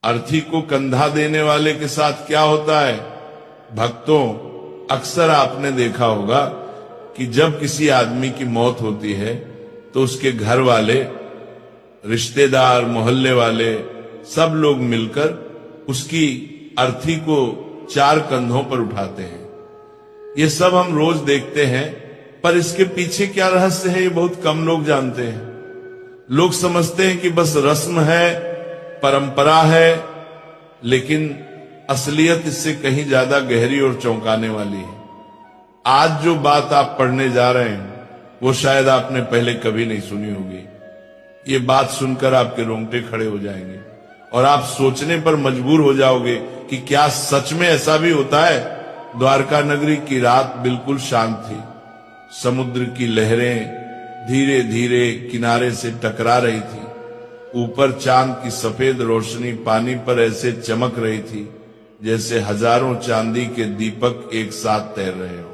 अर्थी को कंधा देने वाले के साथ क्या होता है? भक्तों, अक्सर आपने देखा होगा कि जब किसी आदमी की मौत होती है तो उसके घर वाले, रिश्तेदार, मोहल्ले वाले सब लोग मिलकर उसकी अर्थी को 4 कंधों पर उठाते हैं। ये सब हम रोज देखते हैं, पर इसके पीछे क्या रहस्य है ये बहुत कम लोग जानते हैं। लोग समझते हैं कि बस रस्म है, परंपरा है, लेकिन असलियत इससे कहीं ज्यादा गहरी और चौंकाने वाली है। आज जो बात आप पढ़ने जा रहे हैं वो शायद आपने पहले कभी नहीं सुनी होगी। ये बात सुनकर आपके रोंगटे खड़े हो जाएंगे और आप सोचने पर मजबूर हो जाओगे कि क्या सच में ऐसा भी होता है। द्वारका नगरी की रात बिल्कुल शांत थी। समुद्र की लहरें धीरे धीरे किनारे से टकरा रही थी। ऊपर चांद की सफेद रोशनी पानी पर ऐसे चमक रही थी जैसे हजारों चांदी के दीपक एक साथ तैर रहे हो।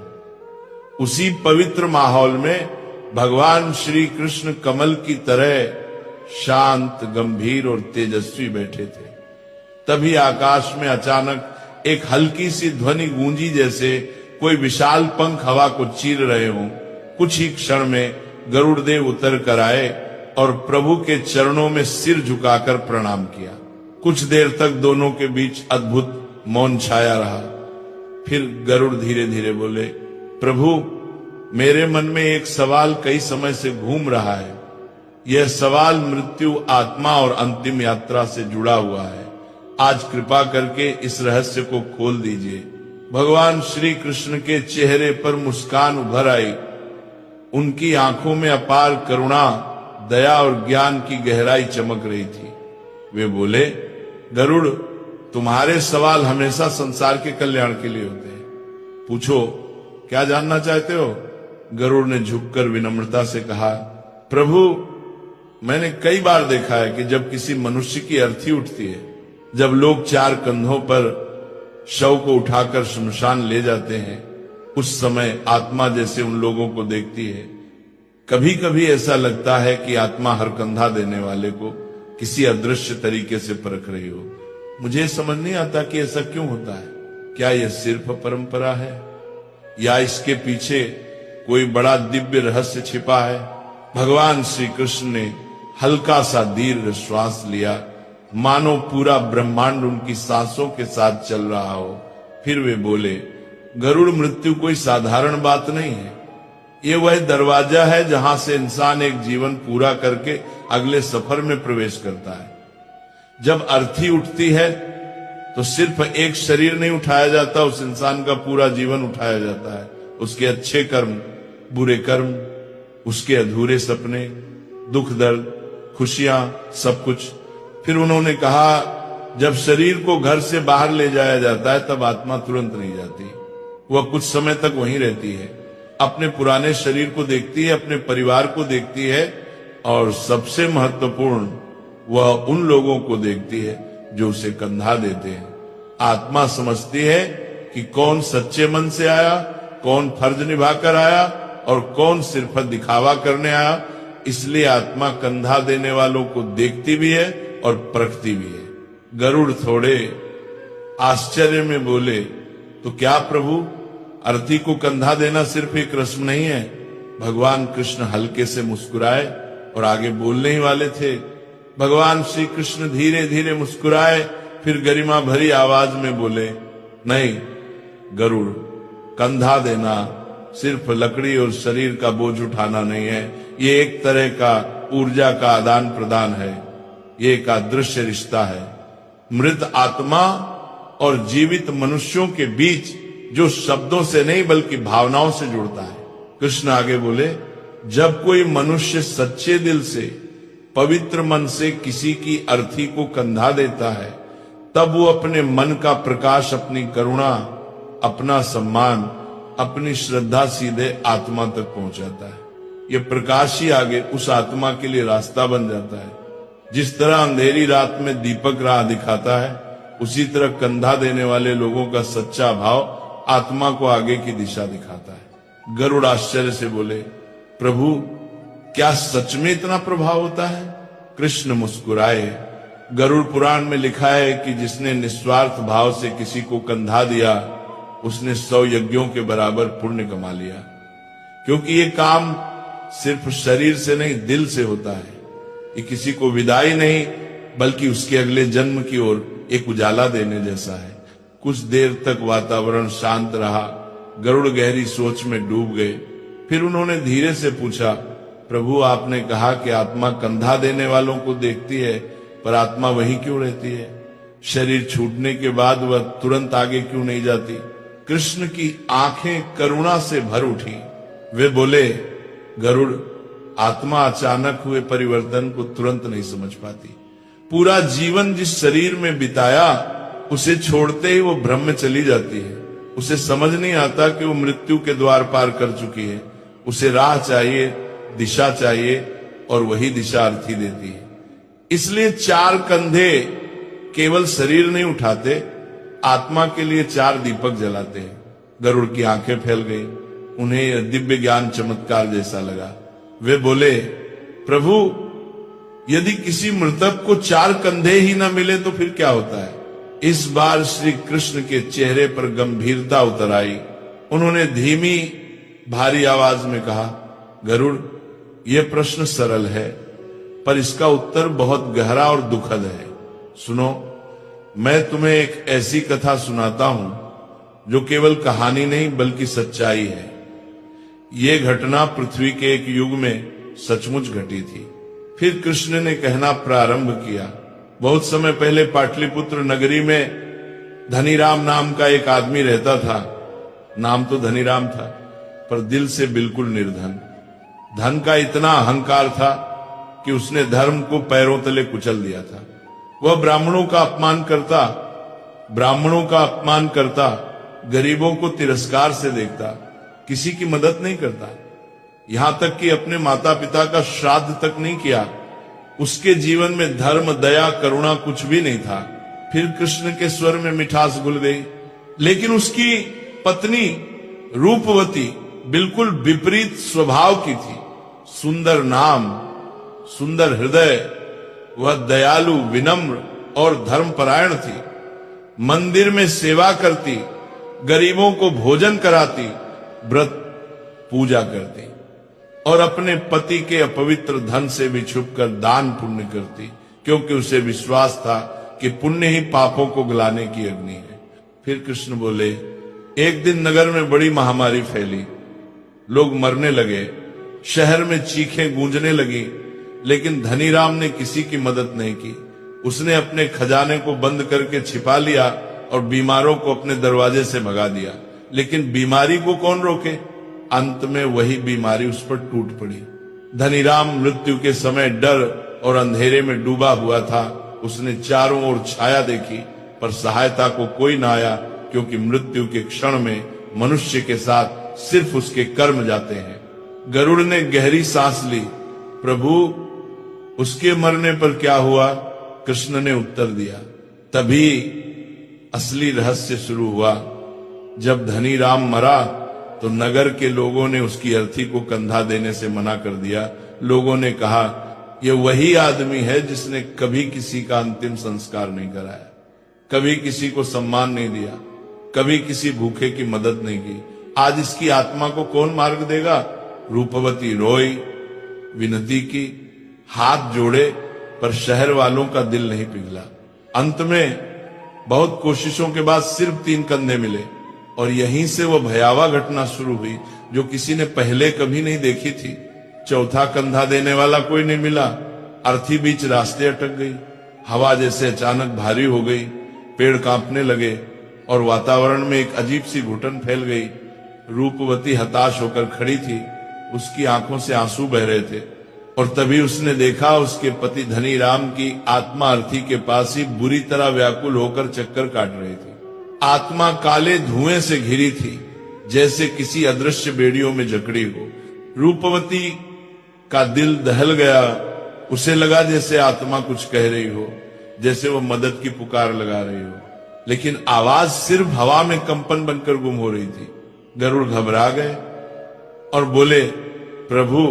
उसी पवित्र माहौल में भगवान श्री कृष्ण कमल की तरह शांत, गंभीर और तेजस्वी बैठे थे। तभी आकाश में अचानक एक हल्की सी ध्वनि गूंजी, जैसे कोई विशाल पंख हवा को चीर रहे हों। कुछ ही क्षण में गरुड़ देव उतर कर आए और प्रभु के चरणों में सिर झुकाकर प्रणाम किया। कुछ देर तक दोनों के बीच अद्भुत मौन छाया रहा। फिर गरुड़ धीरे धीरे बोले, प्रभु, मेरे मन में एक सवाल कई समय से घूम रहा है। यह सवाल मृत्यु, आत्मा और अंतिम यात्रा से जुड़ा हुआ है। आज कृपा करके इस रहस्य को खोल दीजिए। भगवान श्री कृष्ण के चेहरे पर मुस्कान उभर आई। उनकी आंखों में अपार करुणा, दया और ज्ञान की गहराई चमक रही थी। वे बोले, गरुड़, तुम्हारे सवाल हमेशा संसार के कल्याण के लिए होते हैं। पूछो, क्या जानना चाहते हो? गरुड़ ने झुककर विनम्रता से कहा, प्रभु, मैंने कई बार देखा है कि जब किसी मनुष्य की अर्थी उठती है, जब लोग 4 कंधों पर शव को उठाकर श्मशान ले जाते हैं, उस समय आत्मा जैसे उन लोगों को देखती है। कभी कभी ऐसा लगता है कि आत्मा हर कंधा देने वाले को किसी अदृश्य तरीके से परख रही हो। मुझे समझ नहीं आता कि ऐसा क्यों होता है। क्या यह सिर्फ परंपरा है या इसके पीछे कोई बड़ा दिव्य रहस्य छिपा है? भगवान श्री कृष्ण ने हल्का सा दीर्घ श्वास लिया, मानो पूरा ब्रह्मांड उनकी सांसों के साथ चल रहा हो। फिर वे बोले, गरुड़, मृत्यु कोई साधारण बात नहीं है। ये वह दरवाजा है जहां से इंसान एक जीवन पूरा करके अगले सफर में प्रवेश करता है। जब अर्थी उठती है तो सिर्फ एक शरीर नहीं उठाया जाता, उस इंसान का पूरा जीवन उठाया जाता है। उसके अच्छे कर्म, बुरे कर्म, उसके अधूरे सपने, दुख दर्द, खुशियां, सब कुछ। फिर उन्होंने कहा, जब शरीर को घर से बाहर ले जाया जाता है तब आत्मा तुरंत नहीं जाती। वह कुछ समय तक वहीं रहती है, अपने पुराने शरीर को देखती है, अपने परिवार को देखती है और सबसे महत्वपूर्ण, वह उन लोगों को देखती है जो उसे कंधा देते हैं। आत्मा समझती है कि कौन सच्चे मन से आया, कौन फर्ज निभाकर आया और कौन सिर्फ दिखावा करने आया। इसलिए आत्मा कंधा देने वालों को देखती भी है और परखती भी है। गरुड़ थोड़े आश्चर्य में बोले, तो क्या प्रभु, अर्थी को कंधा देना सिर्फ एक रस्म नहीं है? भगवान कृष्ण हल्के से मुस्कुराए और आगे बोलने ही वाले थे। भगवान श्री कृष्ण धीरे धीरे मुस्कुराए, फिर गरिमा भरी आवाज में बोले, नहीं गरुड़, कंधा देना सिर्फ लकड़ी और शरीर का बोझ उठाना नहीं है। ये एक तरह का ऊर्जा का आदान प्रदान है। ये एक अदृश्य रिश्ता है, मृत आत्मा और जीवित मनुष्यों के बीच, जो शब्दों से नहीं बल्कि भावनाओं से जुड़ता है। कृष्ण आगे बोले, जब कोई मनुष्य सच्चे दिल से, पवित्र मन से किसी की अर्थी को कंधा देता है, तब वो अपने मन का प्रकाश, अपनी करुणा, अपना सम्मान, अपनी श्रद्धा सीधे आत्मा तक पहुंचाता है। ये प्रकाश ही आगे उस आत्मा के लिए रास्ता बन जाता है। जिस तरह अंधेरी रात में दीपक राह दिखाता है, उसी तरह कंधा देने वाले लोगों का सच्चा भाव आत्मा को आगे की दिशा दिखाता है। गरुड़ आश्चर्य से बोले, प्रभु, क्या सच में इतना प्रभाव होता है? कृष्ण मुस्कुराए, गरुड़ पुराण में लिखा है कि जिसने निस्वार्थ भाव से किसी को कंधा दिया उसने 100 यज्ञों के बराबर पुण्य कमा लिया। क्योंकि ये काम सिर्फ शरीर से नहीं, दिल से होता है। ये किसी को विदाई नहीं बल्कि उसके अगले जन्म की ओर एक उजाला देने जैसा है। कुछ देर तक वातावरण शांत रहा। गरुड़ गहरी सोच में डूब गए। फिर उन्होंने धीरे से पूछा, प्रभु आपने कहा कि आत्मा कंधा देने वालों को देखती है, पर आत्मा वहीं क्यों रहती है? शरीर छूटने के बाद वह तुरंत आगे क्यों नहीं जाती? कृष्ण की आंखें करुणा से भर उठी। वे बोले, गरुड़, आत्मा अचानक हुए परिवर्तन को तुरंत नहीं समझ पाती। पूरा जीवन जिस शरीर में बिताया उसे छोड़ते ही वो भ्रम में चली जाती है। उसे समझ नहीं आता कि वो मृत्यु के द्वार पार कर चुकी है। उसे राह चाहिए, दिशा चाहिए, और वही दिशा अर्थी देती है। इसलिए 4 कंधे केवल शरीर नहीं उठाते, आत्मा के लिए 4 दीपक जलाते हैं। गरुड़ की आंखें फैल गई। उन्हें दिव्य ज्ञान चमत्कार जैसा लगा। वे बोले, प्रभु, यदि किसी मृतक को 4 कंधे ही न मिले तो फिर क्या होता है? इस बार श्री कृष्ण के चेहरे पर गंभीरता उतर आई। उन्होंने धीमी भारी आवाज में कहा, गरुड़, यह प्रश्न सरल है पर इसका उत्तर बहुत गहरा और दुखद है। सुनो, मैं तुम्हें एक ऐसी कथा सुनाता हूं जो केवल कहानी नहीं बल्कि सच्चाई है। ये घटना पृथ्वी के एक युग में सचमुच घटी थी। फिर कृष्ण ने कहना प्रारंभ किया, बहुत समय पहले पाटलिपुत्र नगरी में धनीराम नाम का एक आदमी रहता था। नाम तो धनीराम था पर दिल से बिल्कुल निर्धन। धन का इतना अहंकार था कि उसने धर्म को पैरों तले कुचल दिया था। वह ब्राह्मणों का अपमान करता, गरीबों को तिरस्कार से देखता, किसी की मदद नहीं करता, यहां तक कि अपने माता पिता का श्राद्ध तक नहीं किया। उसके जीवन में धर्म, दया, करुणा कुछ भी नहीं था। फिर कृष्ण के स्वर में मिठास घुल गई। लेकिन उसकी पत्नी रूपवती बिल्कुल विपरीत स्वभाव की थी। सुंदर नाम, सुंदर हृदय, वह दयालु, विनम्र और धर्मपरायण थी। मंदिर में सेवा करती, गरीबों को भोजन कराती, व्रत पूजा करती और अपने पति के अपवित्र धन से भी छुपकर दान पुण्य करती, क्योंकि उसे विश्वास था कि पुण्य ही पापों को गलाने की अग्नि है। फिर कृष्ण बोले, एक दिन नगर में बड़ी महामारी फैली, लोग मरने लगे, शहर में चीखें गूंजने लगी, लेकिन धनीराम ने किसी की मदद नहीं की। उसने अपने खजाने को बंद करके छिपा लिया और बीमारों को अपने दरवाजे से भगा दिया। लेकिन बीमारी को कौन रोके? अंत में वही बीमारी उस पर टूट पड़ी। धनीराम मृत्यु के समय डर और अंधेरे में डूबा हुआ था। उसने चारों ओर छाया देखी पर सहायता को कोई न आया, क्योंकि मृत्यु के क्षण में मनुष्य के साथ सिर्फ उसके कर्म जाते हैं। गरुड़ ने गहरी सांस ली। प्रभु, उसके मरने पर क्या हुआ? कृष्ण ने उत्तर दिया। तभी असली रहस्य शुरू हुआ। जब धनीराम मरा तो नगर के लोगों ने उसकी अर्थी को कंधा देने से मना कर दिया। लोगों ने कहा, यह वही आदमी है जिसने कभी किसी का अंतिम संस्कार नहीं कराया, कभी किसी को सम्मान नहीं दिया, कभी किसी भूखे की मदद नहीं की। आज इसकी आत्मा को कौन मार्ग देगा? रूपवती रोई, विनती की, हाथ जोड़े, पर शहर वालों का दिल नहीं पिघला। अंत में बहुत कोशिशों के बाद सिर्फ 3 कंधे मिले और यहीं से वो भयावह घटना शुरू हुई जो किसी ने पहले कभी नहीं देखी थी। चौथा कंधा देने वाला कोई नहीं मिला। अर्थी बीच रास्ते अटक गई। हवा जैसे अचानक भारी हो गई, पेड़ कांपने लगे और वातावरण में एक अजीब सी घुटन फैल गई। रूपवती हताश होकर खड़ी थी, उसकी आंखों से आंसू बह रहे थे और तभी उसने देखा उसके पति धनीराम की आत्मा अर्थी के पास ही बुरी तरह व्याकुल होकर चक्कर काट रही थी। आत्मा काले धुएं से घिरी थी, जैसे किसी अदृश्य बेड़ियों में जकड़ी हो। रूपवती का दिल दहल गया। उसे लगा जैसे आत्मा कुछ कह रही हो, जैसे वो मदद की पुकार लगा रही हो, लेकिन आवाज सिर्फ हवा में कंपन बनकर गुम हो रही थी। गरुड़ घबरा गए और बोले, प्रभु,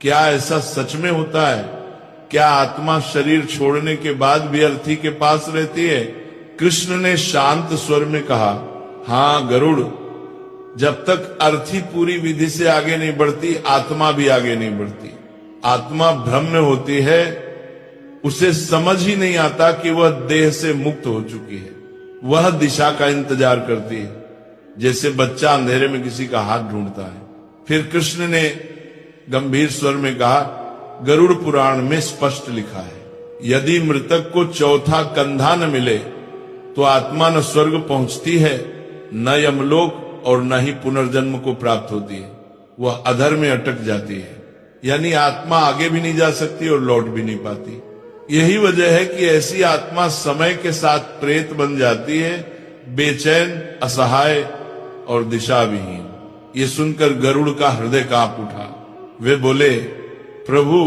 क्या ऐसा सच में होता है? क्या आत्मा शरीर छोड़ने के बाद भी अर्थी के पास रहती है? कृष्ण ने शांत स्वर में कहा, हाँ गरुड़, जब तक अर्थी पूरी विधि से आगे नहीं बढ़ती, आत्मा भी आगे नहीं बढ़ती। आत्मा भ्रम में होती है, उसे समझ ही नहीं आता कि वह देह से मुक्त हो चुकी है। वह दिशा का इंतजार करती है, जैसे बच्चा अंधेरे में किसी का हाथ ढूंढता है। फिर कृष्ण ने गंभीर स्वर में कहा, गरुड़ पुराण में स्पष्ट लिखा है, यदि मृतक को चौथा कंधा न मिले तो आत्मा न स्वर्ग पहुंचती है, न यमलोक और न ही पुनर्जन्म को प्राप्त होती है। वह अधर में अटक जाती है, यानी आत्मा आगे भी नहीं जा सकती और लौट भी नहीं पाती। यही वजह है कि ऐसी आत्मा समय के साथ प्रेत बन जाती है, बेचैन, असहाय और दिशा विहीन। ये सुनकर गरुड़ का हृदय कांप उठा। वे बोले, प्रभु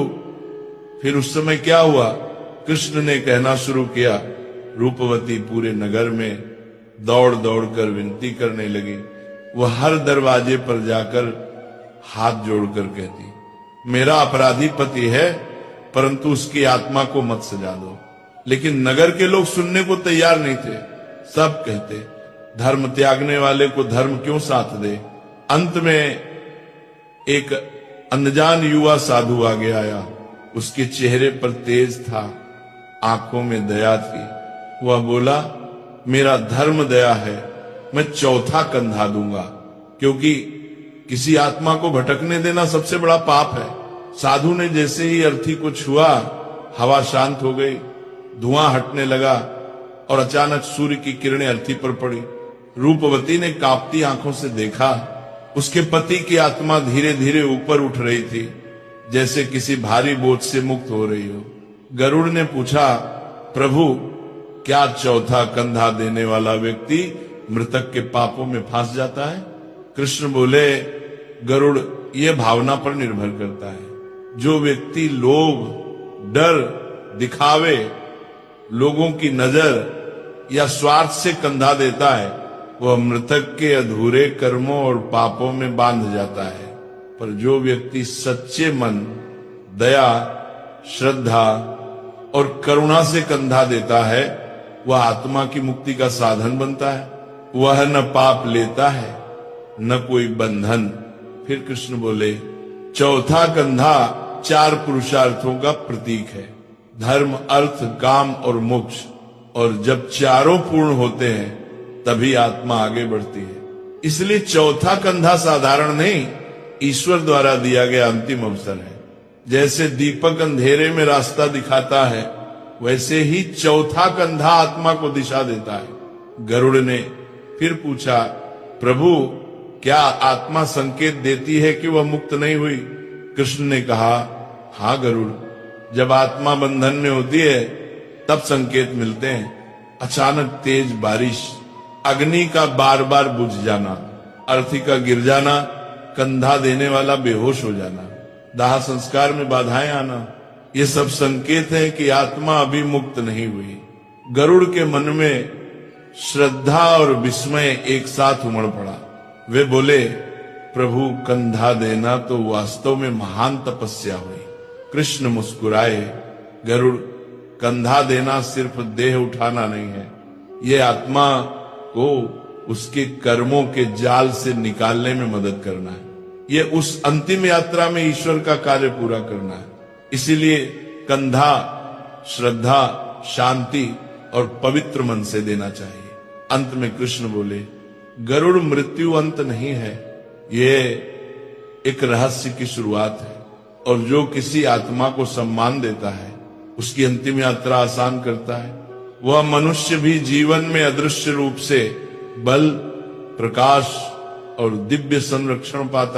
फिर उस समय क्या हुआ? कृष्ण ने कहना शुरू किया, रूपवती पूरे नगर में दौड़ दौड़ कर विनती करने लगी। वह हर दरवाजे पर जाकर हाथ जोड़कर कहती, मेरा अपराधी पति है, परंतु उसकी आत्मा को मत सजा दो। लेकिन नगर के लोग सुनने को तैयार नहीं थे। सब कहते, धर्म त्यागने वाले को धर्म क्यों साथ दे। अंत में एक अनजान युवा साधु आगे आया। उसके चेहरे पर तेज था, आंखों में दया थी। वह बोला, मेरा धर्म दया है, मैं चौथा कंधा दूंगा, क्योंकि किसी आत्मा को भटकने देना सबसे बड़ा पाप है। साधु ने जैसे ही अर्थी को छुआ, हवा शांत हो गई, धुआं हटने लगा और अचानक सूर्य की किरणें अर्थी पर पड़ी। रूपवती ने कांपती आंखों से देखा, उसके पति की आत्मा धीरे धीरे ऊपर उठ रही थी, जैसे किसी भारी बोझ से मुक्त हो रही हो। गरुड़ ने पूछा, प्रभु क्या चौथा कंधा देने वाला व्यक्ति मृतक के पापों में फंस जाता है? कृष्ण बोले, गरुड़, यह भावना पर निर्भर करता है। जो व्यक्ति लोभ, डर, दिखावे, लोगों की नजर या स्वार्थ से कंधा देता है, वह मृतक के अधूरे कर्मों और पापों में बांध जाता है। पर जो व्यक्ति सच्चे मन, दया, श्रद्धा और करुणा से कंधा देता है, वह आत्मा की मुक्ति का साधन बनता है। वह न पाप लेता है, न कोई बंधन। फिर कृष्ण बोले, चौथा कंधा 4 पुरुषार्थों का प्रतीक है, धर्म, अर्थ, काम और मोक्ष। और जब चारों पूर्ण होते हैं, तभी आत्मा आगे बढ़ती है। इसलिए चौथा कंधा साधारण नहीं, ईश्वर द्वारा दिया गया अंतिम अवसर है। जैसे दीपक अंधेरे में रास्ता दिखाता है, वैसे ही चौथा कंधा आत्मा को दिशा देता है। गरुड़ ने फिर पूछा, प्रभु क्या आत्मा संकेत देती है कि वह मुक्त नहीं हुई? कृष्ण ने कहा, हाँ गरुड़, जब आत्मा बंधन में होती है तब संकेत मिलते हैं। अचानक तेज बारिश, अग्नि का बार बार बुझ जाना, अर्थी का गिर जाना, कंधा देने वाला बेहोश हो जाना, दाह संस्कार में बाधाएं आना, ये सब संकेत है कि आत्मा अभी मुक्त नहीं हुई। गरुड़ के मन में श्रद्धा और विस्मय एक साथ उमड़ पड़ा। वे बोले, प्रभु कंधा देना तो वास्तव में महान तपस्या हुई। कृष्ण मुस्कुराए, गरुड़, कंधा देना सिर्फ देह उठाना नहीं है, ये आत्मा को उसके कर्मों के जाल से निकालने में मदद करना है। ये उस अंतिम यात्रा में ईश्वर का कार्य पूरा करना है। इसीलिए कंधा श्रद्धा, शांति और पवित्र मन से देना चाहिए। अंत में कृष्ण बोले, गरुड़, मृत्यु अंत नहीं है, ये एक रहस्य की शुरुआत है। और जो किसी आत्मा को सम्मान देता है, उसकी अंतिम यात्रा आसान करता है। वह मनुष्य भी जीवन में अदृश्य रूप से बल, प्रकाश और दिव्य संरक्षण पाता है।